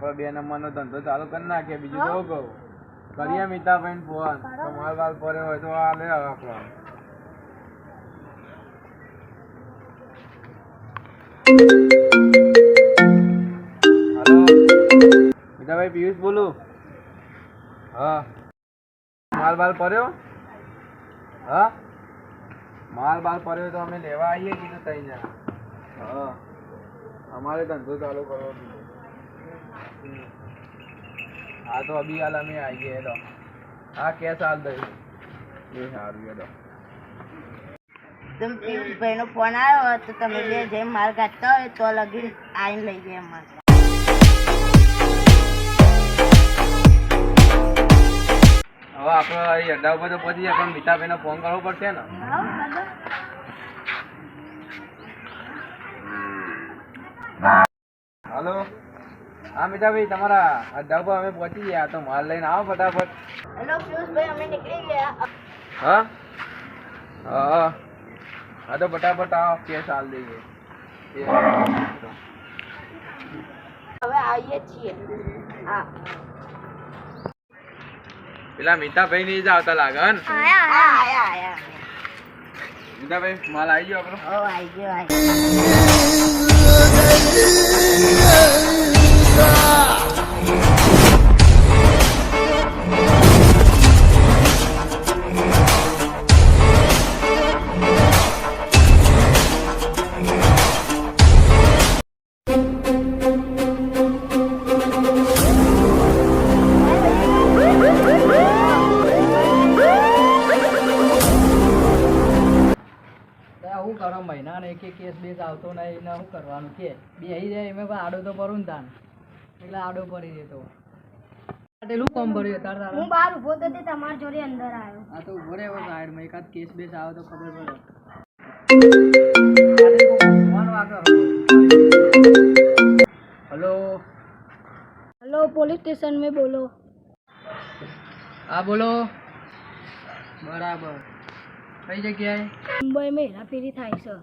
આપણે 2 નંબરનો ધંધો ચાલુ કરી નાખીએ. બીજું તો કહું કરીએ મીતાભાઈ ફોન તો માલ બાલ પડ્યો હોય તો આ લે આપણો. હેલો મીતાભાઈ, પિયુષ બોલું. હા, માલ બાલ પડ્યો? હા, માલ બાલ પડ્યો તો અમે લેવા આવીએ કીધું તઈ જણા. હા, અમારે ધંધો ચાલુ કરવો. હા તો અભી હાલ અમે આવીએ. હેલો હા, કેસ હાલ દઈ એ સારું. હેલો તમે પિયુષભાઈનો ફોન આવ્યો તો તમે બે જે માલ કાઢતા હોય તો લગી આવીને લઈ જાય અમારે. હવે આપણે અડ્ડા ઉપર તો પહોંચી જાય પણ મીતાભાઈને ફોન કરવો પડશે ને. હલો હા મીતાભાઈ, તમારા અડ્ડા ઉપર અમે પહોંચી ગયા તો માલ લઈને આવો ફટાફટ. હેલો પિયુષભાઈ, અમે નીકળી ગયા. હા હા હા તો ફટાફટ આવો, કેસ હાલ દઈએ. હવે આવીએ છીએ. હા, પેલા મીતાભાઈ ની જ આવતા લાગે ને. આયા મીતાભાઈ માલ આવી ગયો આપણો. આવી ગયો. શું કરો મહિના ને એક કેસ બેસ આવતો નહીં ને શું કરવાનું કે બે આવી જાય એમાં આડો તો ભરું ને તાન એટલે આડો પડી જતો. પેલું કોમ ભર્યું તાર તારા હું બહાર ઉભો તો તમારી જોડે અંદર આવ્યો. હા તો ઉભો રહ્યો સાઈડમાં એકાદ કેસ બેસ આવે તો ખબર પડે. હલો हेलो पुलिस स्टेशन में बोलो. હા બોલો. બરાબર, કઈ જગ્યાએ? मुंबई में हेराफेरी થાય છે.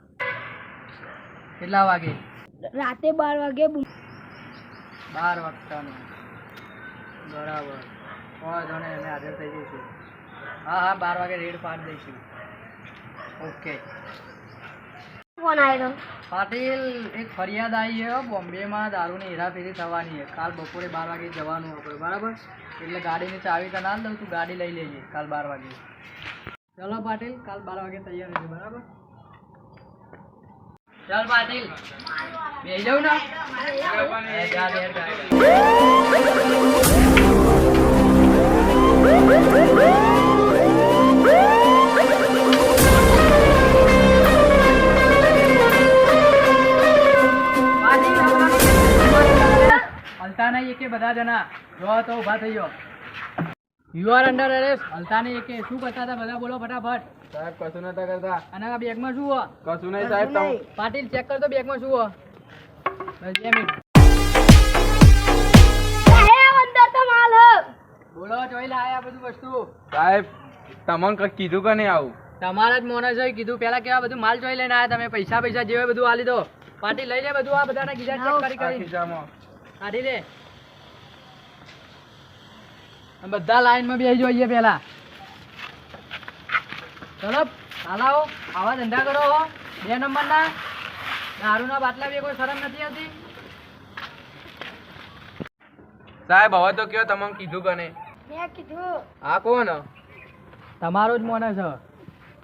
કેટલા વાગે? રાતે 12 વાગે. 12 વાગતાનો. બરાબર, 3 જણે અમે હાજર થઈ જઈશું. હા હા, 12 વાગે રેડ પાડી દઈશું. ઓકે. ફોન આવ્યો. પાટીલ, એક ફરિયાદ આવી છે બોમ્બેમાં દારૂની હેરાફેરી થવાની છે. કાલ બપોરે 12 વાગે જવાનું આપણે, બરાબર? એટલે ગાડીની ચાવી તો ના દઉં, તું ગાડી લઈ લેજે કાલ 12 વાગે. ચલો પાટીલ, કાલ 12 વાગે તૈયાર રહેજો, બરાબર? ચાલ પાટીલ, બેસી જાઉં ને. હલતા નહીં એકે બધા જણા. જો તો ઉભા થઈ ગયો. You are under arrest. હલતા નહીં એકે. શું કરતા હતા બધા? બોલો ફટાફટ. સાહેબ કશું નતા કરતા. અને આ બેગમાં શું હો? કશું નહીં સાહેબ. તમે પાટીલ ચેક કરતો બેગમાં શું હો. બસ 2 મિનિટ. અંદર તો માલ હે. બોલો જોઈ લાયા બધું વસ્તુ. સાહેબ તમને કીધું કે નહીં આવું? તમારા જ મોને છે કીધું. પેલા કેવા બધું માલ જોઈ લઈને આયા તમે. પૈસા જેવા બધું આલી દો. પાટીલ લઈ લે બધું. આ બધાને ગીઝા ચેક કરી ખીચામાં કાઢી લે. બધા લાઈનમાં બેસી જોઈએ પેલા. ચલો હાલાઓ, આવા ધંધા કરો. 2 નંબરના દારૂના બાટલા બી કોઈ શરમ નથી આવતી. સાહેબ હવે તો કયો તમને કીધું કે નહીં? મેં કીધું. આ કોણ? તમારો જ મોને છે.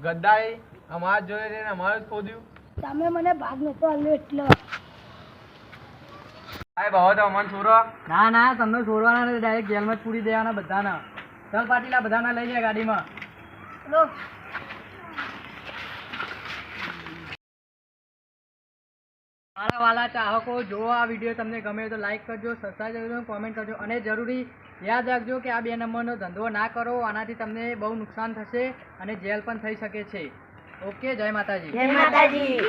ગદ્દારી અમાર જોડે રહીને અમારું જ ખોદ્યું. તમે મને ભાગ નતો આલ્યો એટલે. સાહેબ હવે તો અમને છોડો. ના ના, તમને છોડવાના નથી. ડાયરેક્ટ જેલમાં જ પૂરી દેવાના બધાના. ચાલ પાટીલ, આ બધાના લઈ લે ગાડીમાં. લો. મારા વાલા ચાહકો, જો આ વિડીયો તમને ગમે તો લાઈક કરજો, સબસ્ક્રાઈબ કરજો, કોમેન્ટ કરજો. અને જરૂરી યાદ રાખજો કે આ 2 નંબરનો ધંધો ના કરો. આનાથી તમને બહુ નુકસાન થશે અને જેલ પણ થઈ શકે છે. ઓકે, જય માતાજી. જય માતાજી.